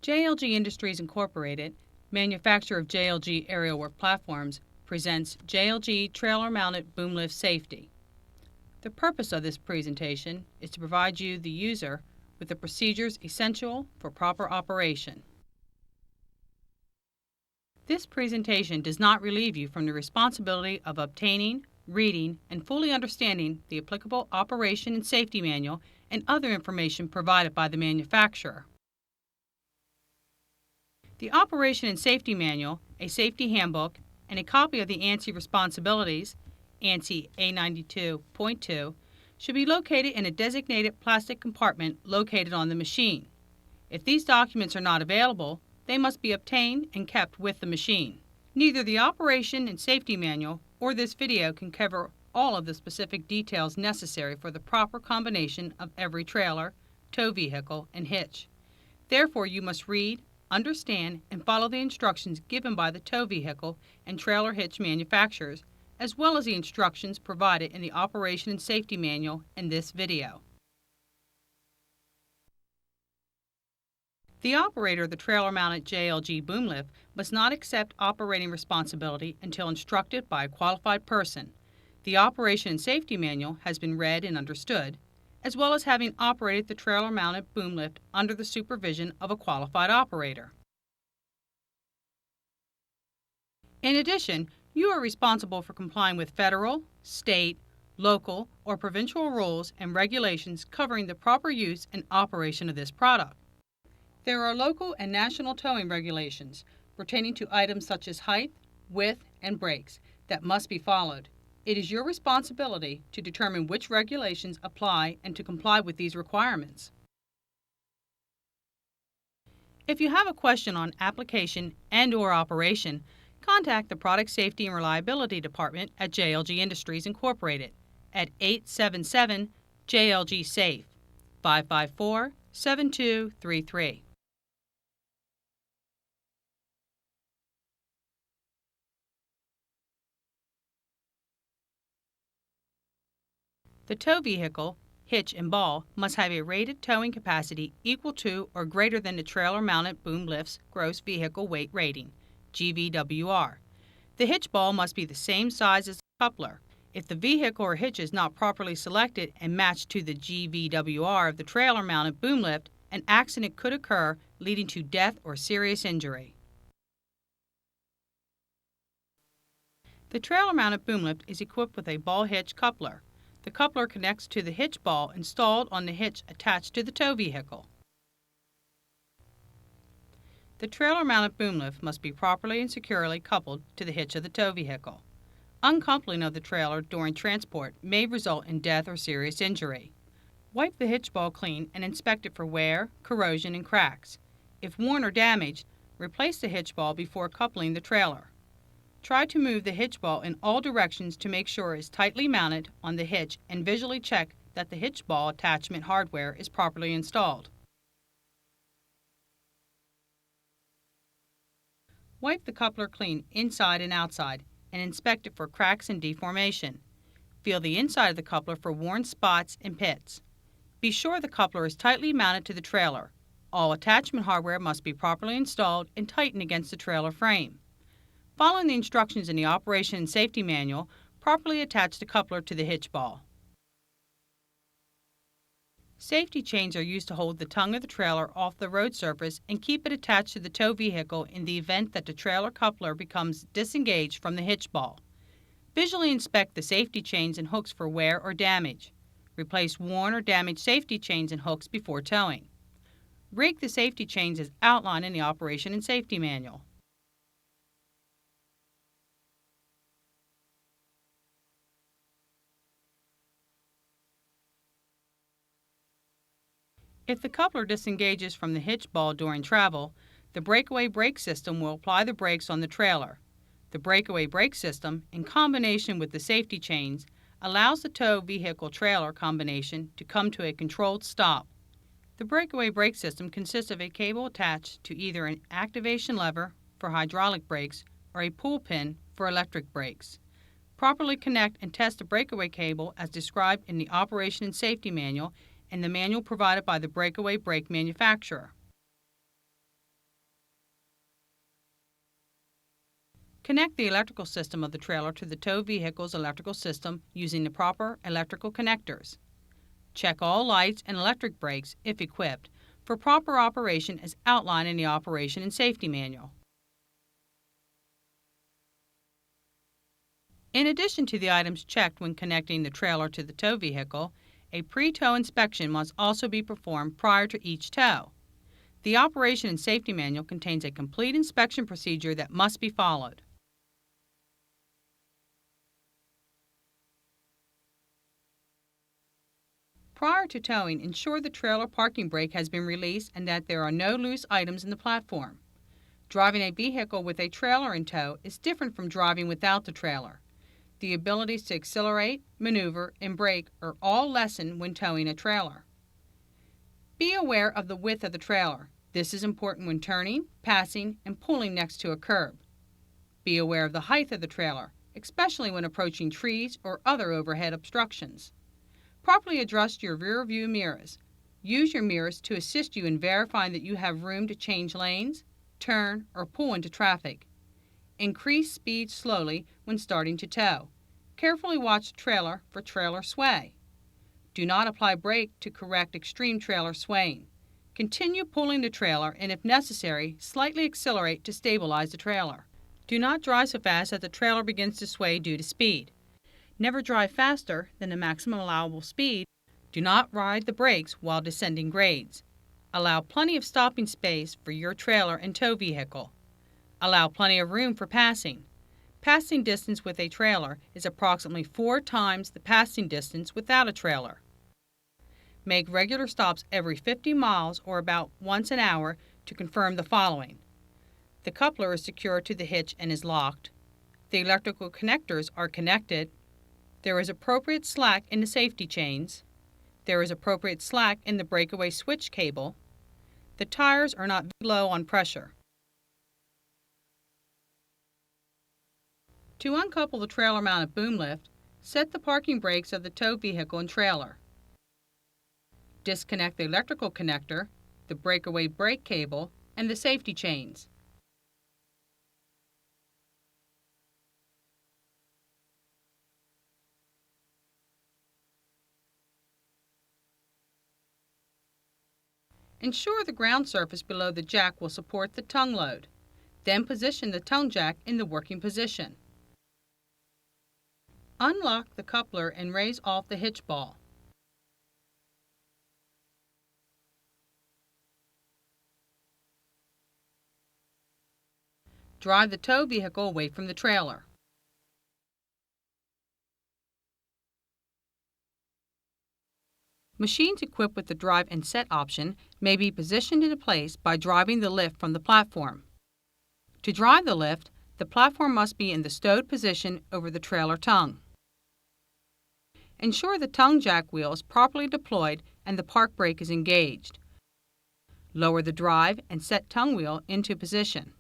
JLG Industries Incorporated, manufacturer of JLG aerial work platforms, presents JLG Trailer Mounted Boom Lift Safety. The purpose of this presentation is to provide you, the user, with the procedures essential for proper operation. This presentation does not relieve you from the responsibility of obtaining, reading, and fully understanding the applicable operation and safety manual and other information provided by the manufacturer. The Operation and Safety Manual, a safety handbook, and a copy of the ANSI responsibilities, ANSI A92.2, should be located in a designated plastic compartment located on the machine. If these documents are not available, they must be obtained and kept with the machine. Neither the Operation and Safety Manual or this video can cover all of the specific details necessary for the proper combination of every trailer, tow vehicle, and hitch. Therefore, you must read, understand, and follow the instructions given by the tow vehicle and trailer hitch manufacturers, as well as the instructions provided in the Operation and Safety Manual in this video. The operator of the trailer-mounted JLG boom lift must not accept operating responsibility until instructed by a qualified person. The Operation and Safety Manual has been read and understood, as well as having operated the trailer-mounted boom lift under the supervision of a qualified operator. In addition, you are responsible for complying with federal, state, local, or provincial rules and regulations covering the proper use and operation of this product. There are local and national towing regulations pertaining to items such as height, width, and brakes that must be followed. It is your responsibility to determine which regulations apply and to comply with these requirements. If you have a question on application and/or operation, contact the Product Safety and Reliability Department at JLG Industries Incorporated at 877-JLG-SAFE, 554-7233. The tow vehicle, hitch, and ball must have a rated towing capacity equal to or greater than the trailer-mounted boom lift's gross vehicle weight rating, GVWR. The hitch ball must be the same size as the coupler. If the vehicle or hitch is not properly selected and matched to the GVWR of the trailer-mounted boom lift, an accident could occur, leading to death or serious injury. The trailer-mounted boom lift is equipped with a ball hitch coupler. The coupler connects to the hitch ball installed on the hitch attached to the tow vehicle. The trailer-mounted boom lift must be properly and securely coupled to the hitch of the tow vehicle. Uncoupling of the trailer during transport may result in death or serious injury. Wipe the hitch ball clean and inspect it for wear, corrosion, and cracks. If worn or damaged, replace the hitch ball before coupling the trailer. Try to move the hitch ball in all directions to make sure it is tightly mounted on the hitch and visually check that the hitch ball attachment hardware is properly installed. Wipe the coupler clean inside and outside and inspect it for cracks and deformation. Feel the inside of the coupler for worn spots and pits. Be sure the coupler is tightly mounted to the trailer. All attachment hardware must be properly installed and tightened against the trailer frame. Following the instructions in the Operation and Safety Manual, properly attach the coupler to the hitch ball. Safety chains are used to hold the tongue of the trailer off the road surface and keep it attached to the tow vehicle in the event that the trailer coupler becomes disengaged from the hitch ball. Visually inspect the safety chains and hooks for wear or damage. Replace worn or damaged safety chains and hooks before towing. Rig the safety chains as outlined in the Operation and Safety Manual. If the coupler disengages from the hitch ball during travel, the breakaway brake system will apply the brakes on the trailer. The breakaway brake system, in combination with the safety chains, allows the tow vehicle trailer combination to come to a controlled stop. The breakaway brake system consists of a cable attached to either an activation lever for hydraulic brakes or a pull pin for electric brakes. Properly connect and test the breakaway cable as described in the Operation and Safety Manual and the manual provided by the breakaway brake manufacturer. Connect the electrical system of the trailer to the tow vehicle's electrical system using the proper electrical connectors. Check all lights and electric brakes, if equipped, for proper operation as outlined in the Operation and Safety Manual. In addition to the items checked when connecting the trailer to the tow vehicle, a pre-tow inspection must also be performed prior to each tow. The Operation and Safety Manual contains a complete inspection procedure that must be followed. Prior to towing, ensure the trailer parking brake has been released and that there are no loose items in the platform. Driving a vehicle with a trailer in tow is different from driving without the trailer. The abilities to accelerate, maneuver, and brake are all lessened when towing a trailer. Be aware of the width of the trailer. This is important when turning, passing, and pulling next to a curb. Be aware of the height of the trailer, especially when approaching trees or other overhead obstructions. Properly adjust your rear view mirrors. Use your mirrors to assist you in verifying that you have room to change lanes, turn, or pull into traffic. Increase speed slowly when starting to tow. Carefully watch the trailer for trailer sway. Do not apply brake to correct extreme trailer swaying. Continue pulling the trailer and, if necessary, slightly accelerate to stabilize the trailer. Do not drive so fast that the trailer begins to sway due to speed. Never drive faster than the maximum allowable speed. Do not ride the brakes while descending grades. Allow plenty of stopping space for your trailer and tow vehicle. Allow plenty of room for passing. Passing distance with a trailer is approximately 4 times the passing distance without a trailer. Make regular stops every 50 miles or about once an hour to confirm the following. The coupler is secured to the hitch and is locked. The electrical connectors are connected. There is appropriate slack in the safety chains. There is appropriate slack in the breakaway switch cable. The tires are not low on pressure. To uncouple the trailer-mounted boom lift, set the parking brakes of the tow vehicle and trailer. Disconnect the electrical connector, the breakaway brake cable, and the safety chains. Ensure the ground surface below the jack will support the tongue load. Then position the tongue jack in the working position. Unlock the coupler and raise off the hitch ball. Drive the tow vehicle away from the trailer. Machines equipped with the drive and set option may be positioned into place by driving the lift from the platform. To drive the lift, the platform must be in the stowed position over the trailer tongue. Ensure the tongue jack wheel is properly deployed and the park brake is engaged. Lower the drive and set tongue wheel into position.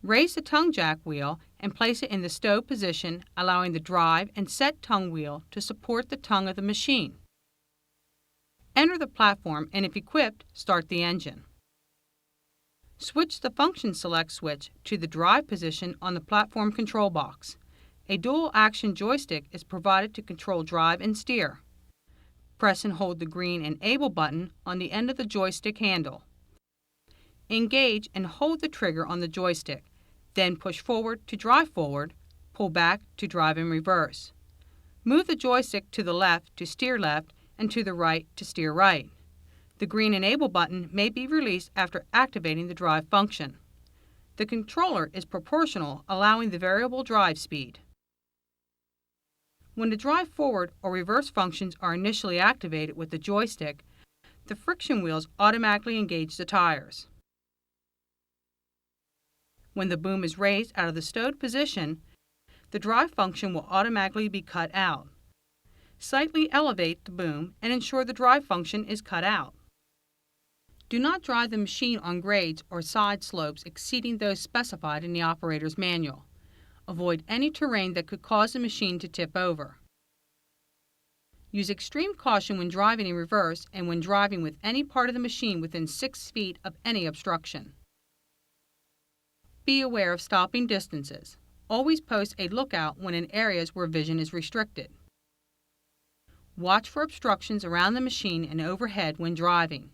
Raise the tongue jack wheel and place it in the stowed position, allowing the drive and set tongue wheel to support the tongue of the machine. Enter the platform and, if equipped, start the engine. Switch the function select switch to the drive position on the platform control box. A dual-action joystick is provided to control drive and steer. Press and hold the green Enable button on the end of the joystick handle. Engage and hold the trigger on the joystick. Then push forward to drive forward, pull back to drive in reverse. Move the joystick to the left to steer left and to the right to steer right. The green Enable button may be released after activating the drive function. The controller is proportional, allowing the variable drive speed. When the drive forward or reverse functions are initially activated with the joystick, the friction wheels automatically engage the tires. When the boom is raised out of the stowed position, the drive function will automatically be cut out. Slightly elevate the boom and ensure the drive function is cut out. Do not drive the machine on grades or side slopes exceeding those specified in the operator's manual. Avoid any terrain that could cause the machine to tip over. Use extreme caution when driving in reverse and when driving with any part of the machine within 6 feet of any obstruction. Be aware of stopping distances. Always post a lookout when in areas where vision is restricted. Watch for obstructions around the machine and overhead when driving.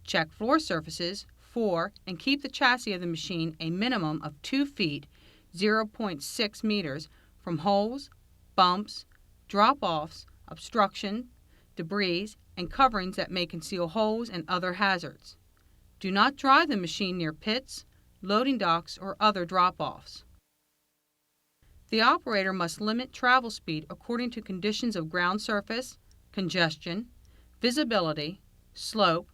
Check floor surfaces for and keep the chassis of the machine a minimum of 2 feet (0.6 meters) from holes, bumps, drop-offs, obstruction, debris, and coverings that may conceal holes and other hazards. Do not drive the machine near pits, loading docks, or other drop-offs. The operator must limit travel speed according to conditions of ground surface, congestion, visibility, slope,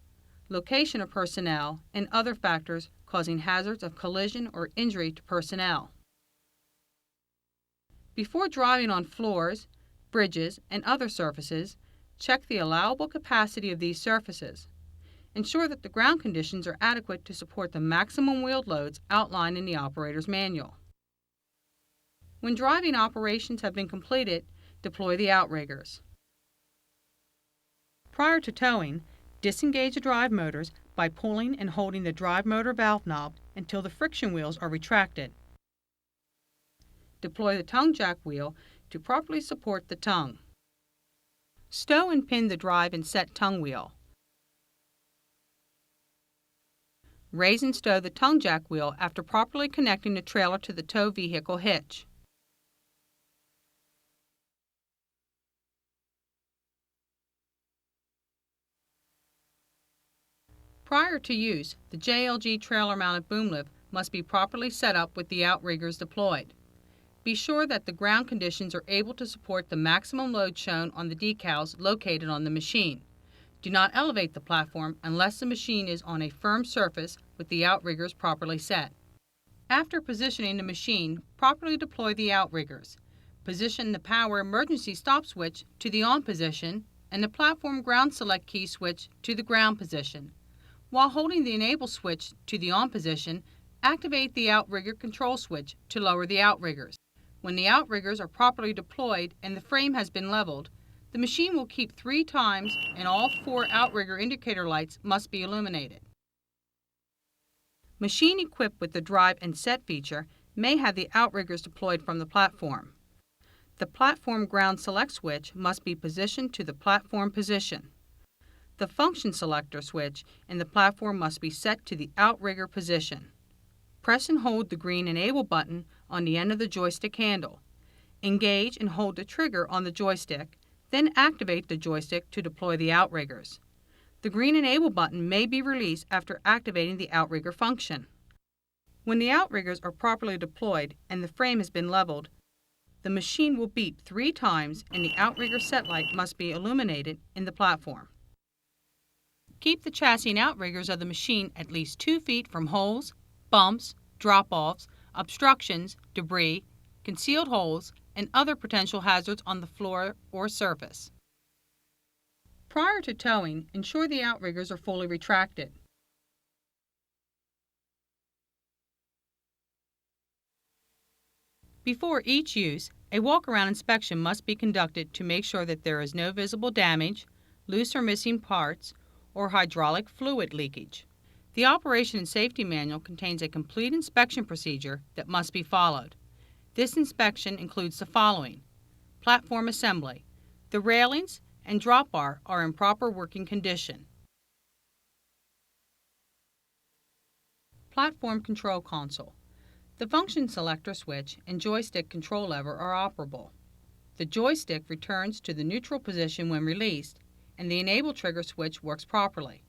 location of personnel, and other factors causing hazards of collision or injury to personnel. Before driving on floors, bridges, and other surfaces, check the allowable capacity of these surfaces. Ensure that the ground conditions are adequate to support the maximum wheeled loads outlined in the operator's manual. When driving operations have been completed, deploy the outriggers. Prior to towing, disengage the drive motors by pulling and holding the drive motor valve knob until the friction wheels are retracted. Deploy the tongue jack wheel to properly support the tongue. Stow and pin the drive and set tongue wheel. Raise and stow the tongue jack wheel after properly connecting the trailer to the tow vehicle hitch. Prior to use, the JLG trailer-mounted boom lift must be properly set up with the outriggers deployed. Be sure that the ground conditions are able to support the maximum load shown on the decals located on the machine. Do not elevate the platform unless the machine is on a firm surface with the outriggers properly set. After positioning the machine, properly deploy the outriggers. Position the power emergency stop switch to the on position and the platform ground select key switch to the ground position. While holding the enable switch to the on position, activate the outrigger control switch to lower the outriggers. When the outriggers are properly deployed and the frame has been leveled, the machine will keep 3 times and all 4 outrigger indicator lights must be illuminated. Machine equipped with the drive and set feature may have the outriggers deployed from the platform. The platform ground select switch must be positioned to the platform position. The function selector switch in the platform must be set to the outrigger position. Press and hold the green enable button on the end of the joystick handle. Engage and hold the trigger on the joystick, then activate the joystick to deploy the outriggers. The green enable button may be released after activating the outrigger function. When the outriggers are properly deployed and the frame has been leveled, the machine will beep 3 times and the outrigger set light must be illuminated in the platform. Keep the chassis and outriggers of the machine at least 2 feet from holes, bumps, drop-offs, obstructions, debris, concealed holes, and other potential hazards on the floor or surface. Prior to towing, ensure the outriggers are fully retracted. Before each use, a walk-around inspection must be conducted to make sure that there is no visible damage, loose or missing parts, or hydraulic fluid leakage. The Operation and Safety Manual contains a complete inspection procedure that must be followed. This inspection includes the following: platform assembly. The railings and drop bar are in proper working condition. Platform control console. The function selector switch and joystick control lever are operable. The joystick returns to the neutral position when released, and the enable trigger switch works properly.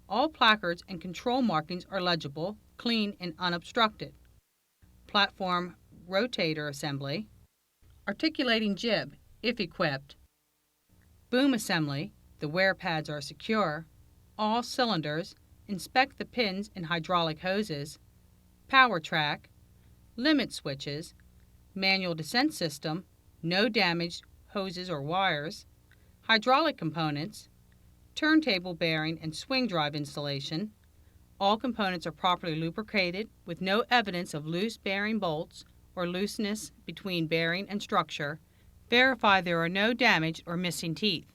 All placards and control markings are legible, clean, and unobstructed. Platform rotator assembly. Articulating jib, if equipped. Boom assembly. The wear pads are secure. All cylinders. Inspect the pins and hydraulic hoses. Power track. Limit switches. Manual descent system. No damaged hoses or wires. Hydraulic components. Turntable bearing and swing drive installation. All components are properly lubricated with no evidence of loose bearing bolts or looseness between bearing and structure. Verify there are no damaged or missing teeth.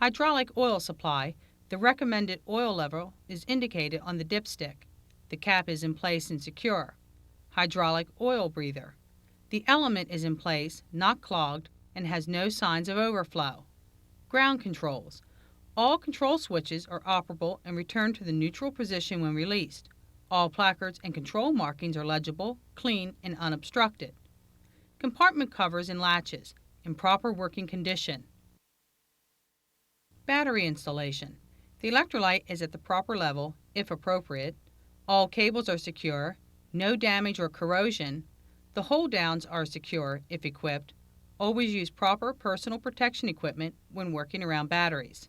Hydraulic oil supply. The recommended oil level is indicated on the dipstick. The cap is in place and secure. Hydraulic oil breather. The element is in place, not clogged, and has no signs of overflow. Ground controls. All control switches are operable and return to the neutral position when released. All placards and control markings are legible, clean, and unobstructed. Compartment covers and latches, in proper working condition. Battery installation. The electrolyte is at the proper level, if appropriate. All cables are secure, no damage or corrosion. The hold-downs are secure, if equipped. Always use proper personal protection equipment when working around batteries.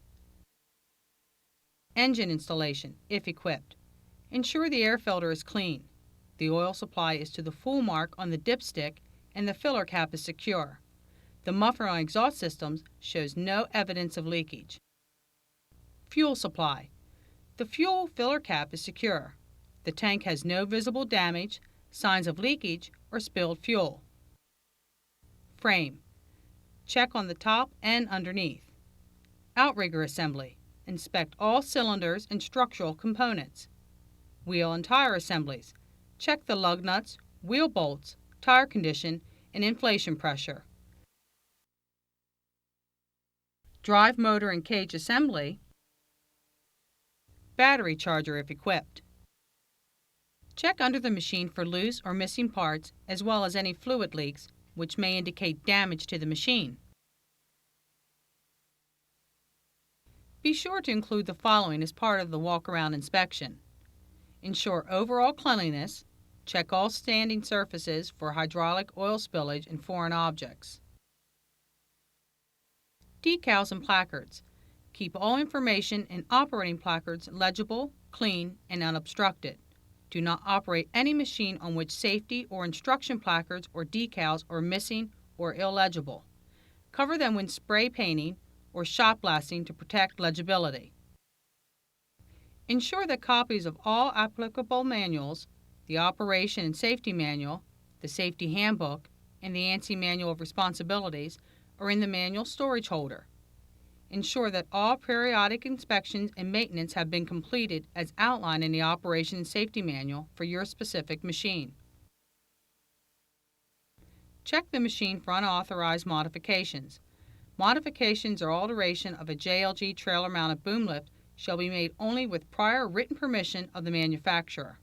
Engine installation, if equipped. Ensure the air filter is clean. The oil supply is to the full mark on the dipstick and the filler cap is secure. The muffler on exhaust systems shows no evidence of leakage. Fuel supply. The fuel filler cap is secure. The tank has no visible damage, signs of leakage, or spilled fuel. Frame. Check on the top and underneath. Outrigger assembly. Inspect all cylinders and structural components. Wheel and tire assemblies. Check the lug nuts, wheel bolts, tire condition, and inflation pressure. Drive motor and cage assembly. Battery charger if equipped. Check under the machine for loose or missing parts as well as any fluid leaks, which may indicate damage to the machine. Be sure to include the following as part of the walk-around inspection. Ensure overall cleanliness. Check all standing surfaces for hydraulic oil spillage and foreign objects. Decals and placards. Keep all information and operating placards legible, clean, and unobstructed. Do not operate any machine on which safety or instruction placards or decals are missing or illegible. Cover them when spray painting or shot blasting to protect legibility. Ensure that copies of all applicable manuals, the Operation and Safety Manual, the Safety Handbook, and the ANSI Manual of Responsibilities are in the manual storage holder. Ensure that all periodic inspections and maintenance have been completed as outlined in the Operation and Safety Manual for your specific machine. Check the machine for unauthorized modifications. Modifications or alteration of a JLG trailer-mounted boom lift shall be made only with prior written permission of the manufacturer.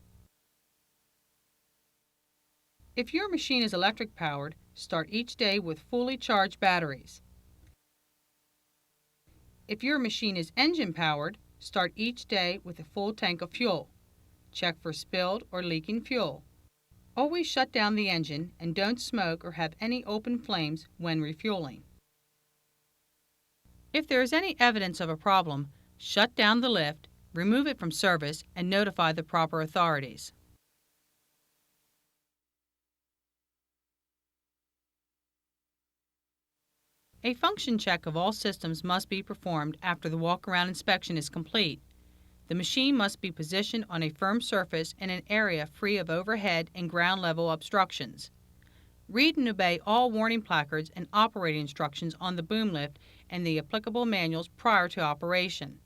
If your machine is electric powered, start each day with fully charged batteries. If your machine is engine powered, start each day with a full tank of fuel. Check for spilled or leaking fuel. Always shut down the engine and don't smoke or have any open flames when refueling. If there is any evidence of a problem, shut down the lift, remove it from service, and notify the proper authorities. A function check of all systems must be performed after the walk-around inspection is complete. The machine must be positioned on a firm surface in an area free of overhead and ground level obstructions. Read and obey all warning placards and operating instructions on the boom lift and the applicable manuals prior to operation.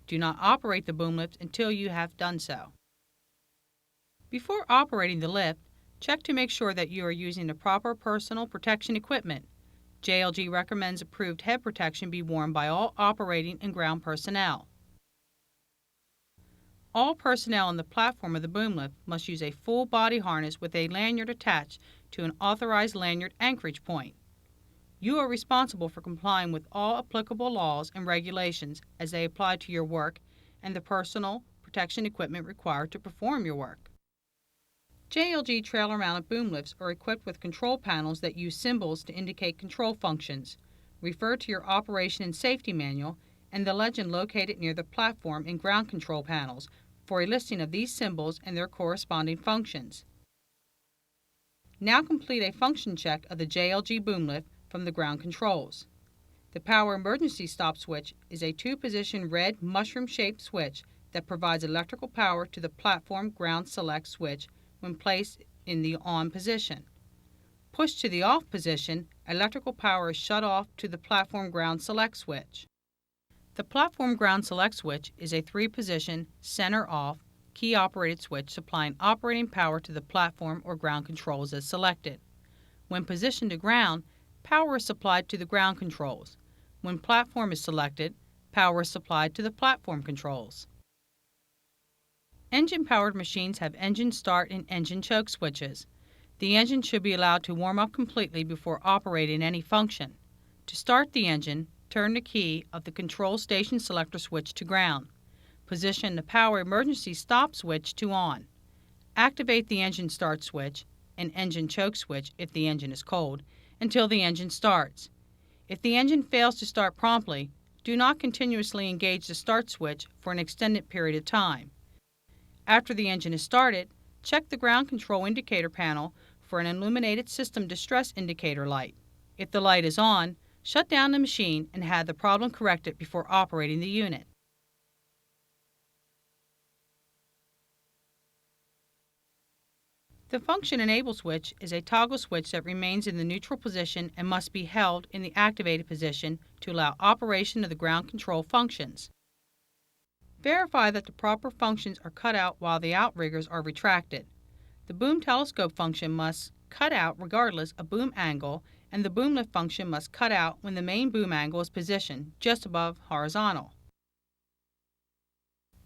Do not operate the boom lift until you have done so. Before operating the lift, check to make sure that you are using the proper personal protection equipment. JLG recommends approved head protection be worn by all operating and ground personnel. All personnel on the platform of the boom lift must use a full body harness with a lanyard attached to an authorized lanyard anchorage point. You are responsible for complying with all applicable laws and regulations as they apply to your work and the personal protection equipment required to perform your work. JLG trailer-mounted boom lifts are equipped with control panels that use symbols to indicate control functions. Refer to your Operation and Safety Manual and the legend located near the platform and ground control panels for a listing of these symbols and their corresponding functions. Now complete a function check of the JLG boom lift from the ground controls. The power emergency stop switch is a two-position red mushroom-shaped switch that provides electrical power to the platform ground select switch when placed in the on position. Pushed to the off position, electrical power is shut off to the platform ground select switch. The platform ground select switch is a 3-position, center off, key-operated switch supplying operating power to the platform or ground controls as selected. When positioned to ground, power is supplied to the ground controls. When platform is selected, power is supplied to the platform controls. Engine-powered machines have engine start and engine choke switches. The engine should be allowed to warm up completely before operating any function. To start the engine, turn the key of the control station selector switch to ground. Position the power emergency stop switch to on. Activate the engine start switch and engine choke switch if the engine is cold until the engine starts. If the engine fails to start promptly, do not continuously engage the start switch for an extended period of time. After the engine is started, check the ground control indicator panel for an illuminated system distress indicator light. If the light is on, shut down the machine and have the problem corrected before operating the unit. The function enable switch is a toggle switch that remains in the neutral position and must be held in the activated position to allow operation of the ground control functions. Verify that the proper functions are cut out while the outriggers are retracted. The boom telescope function must cut out regardless of boom angle, and the boom lift function must cut out when the main boom angle is positioned just above horizontal.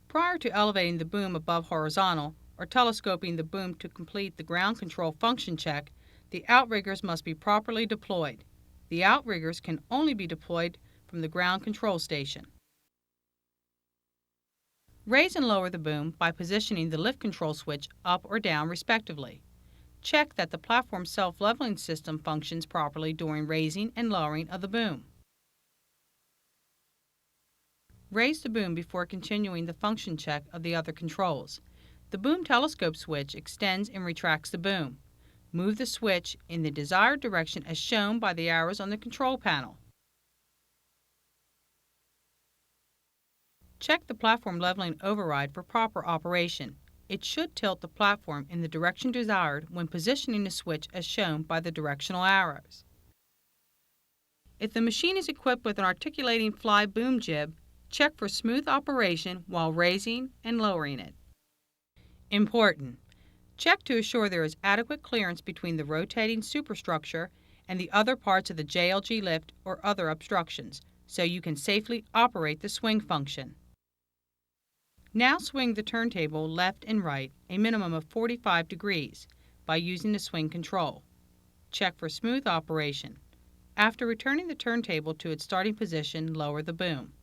Prior to elevating the boom above horizontal or telescoping the boom to complete the ground control function check, the outriggers must be properly deployed. The outriggers can only be deployed from the ground control station. Raise and lower the boom by positioning the lift control switch up or down respectively. Check that the platform self-leveling system functions properly during raising and lowering of the boom. Raise the boom before continuing the function check of the other controls. The boom telescope switch extends and retracts the boom. Move the switch in the desired direction as shown by the arrows on the control panel. Check the platform leveling override for proper operation. It should tilt the platform in the direction desired when positioning the switch as shown by the directional arrows. If the machine is equipped with an articulating fly boom jib, check for smooth operation while raising and lowering it. Important: check to assure there is adequate clearance between the rotating superstructure and the other parts of the JLG lift or other obstructions, so you can safely operate the swing function. Now swing the turntable left and right a minimum of 45 degrees by using the swing control. Check for smooth operation. After returning the turntable to its starting position, lower the boom.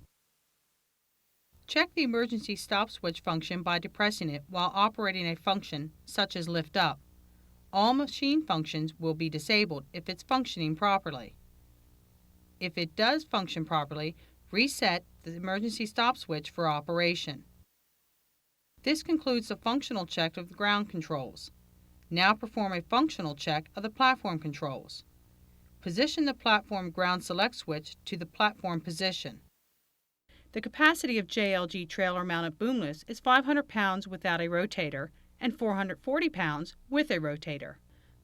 Check the emergency stop switch function by depressing it while operating a function such as lift up. All machine functions will be disabled if it's functioning properly. If it does function properly, reset the emergency stop switch for operation. This concludes the functional check of the ground controls. Now perform a functional check of the platform controls. Position the platform ground select switch to the platform position. The capacity of JLG trailer-mounted boom lifts is 500 pounds without a rotator and 440 pounds with a rotator.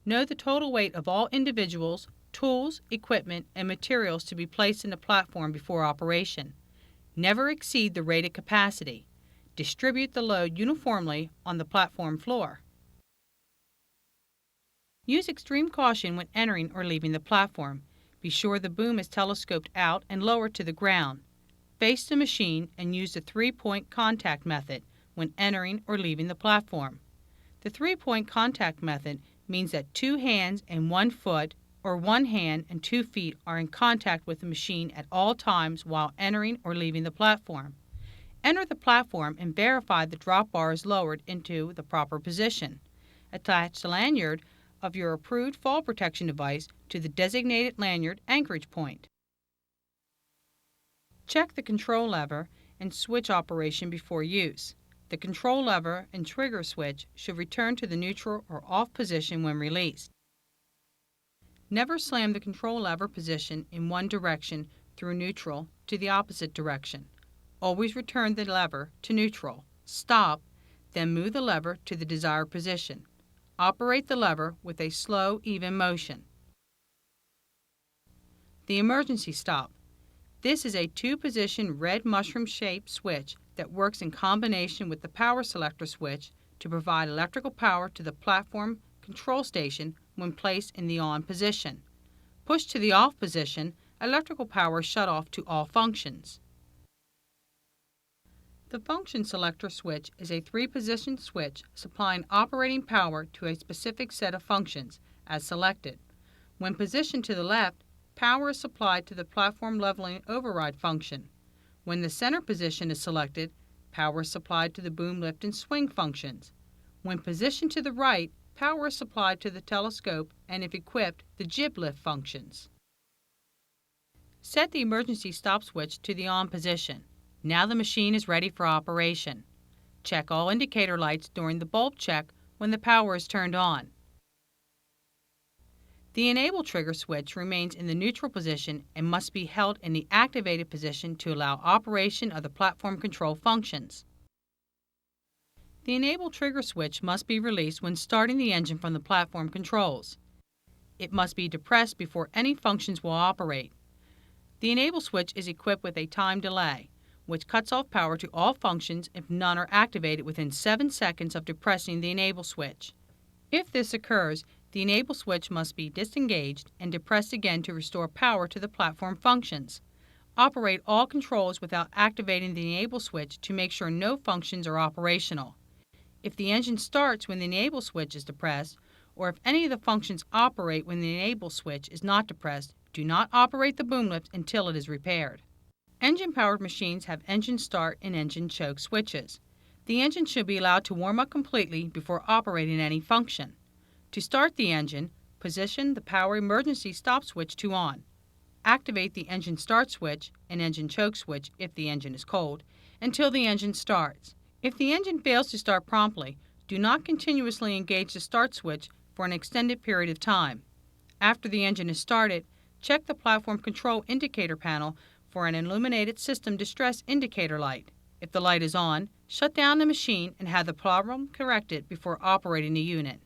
Know the total weight of all individuals, tools, equipment, and materials to be placed in the platform before operation. Never exceed the rated capacity. Distribute the load uniformly on the platform floor. Use extreme caution when entering or leaving the platform. Be sure the boom is telescoped out and lowered to the ground. Face the machine and use the 3-point contact method when entering or leaving the platform. The 3-point contact method means that 2 hands and 1 foot or 1 hand and 2 feet are in contact with the machine at all times while entering or leaving the platform. Enter the platform and verify the drop bar is lowered into the proper position. Attach the lanyard of your approved fall protection device to the designated lanyard anchorage point. Check the control lever and switch operation before use. The control lever and trigger switch should return to the neutral or off position when released. Never slam the control lever position in one direction through neutral to the opposite direction. Always return the lever to neutral. Stop, then move the lever to the desired position. Operate the lever with a slow, even motion. The emergency stop. This is a two-position red mushroom-shaped switch that works in combination with the power selector switch to provide electrical power to the platform control station when placed in the on position. Pushed to the off position, electrical power is shut off to all functions. The function selector switch is a three-position switch supplying operating power to a specific set of functions, as selected. When positioned to the left, power is supplied to the platform leveling override function. When the center position is selected, power is supplied to the boom lift and swing functions. When positioned to the right, power is supplied to the telescope and, if equipped, the jib lift functions. Set the emergency stop switch to the on position. Now the machine is ready for operation. Check all indicator lights during the bulb check when the power is turned on. The enable trigger switch remains in the neutral position and must be held in the activated position to allow operation of the platform control functions. The enable trigger switch must be released when starting the engine from the platform controls. It must be depressed before any functions will operate. The enable switch is equipped with a time delay, which cuts off power to all functions if none are activated within 7 seconds of depressing the enable switch. If this occurs, the enable switch must be disengaged and depressed again to restore power to the platform functions. Operate all controls without activating the enable switch to make sure no functions are operational. If the engine starts when the enable switch is depressed, or if any of the functions operate when the enable switch is not depressed, do not operate the boom lift until it is repaired. Engine-powered machines have engine start and engine choke switches. The engine should be allowed to warm up completely before operating any function. To start the engine, position the power emergency stop switch to on. Activate the engine start switch and engine choke switch if the engine is cold until the engine starts. If the engine fails to start promptly, do not continuously engage the start switch for an extended period of time. After the engine is started, check the platform control indicator panel for an illuminated system distress indicator light. If the light is on, shut down the machine and have the problem corrected before operating the unit.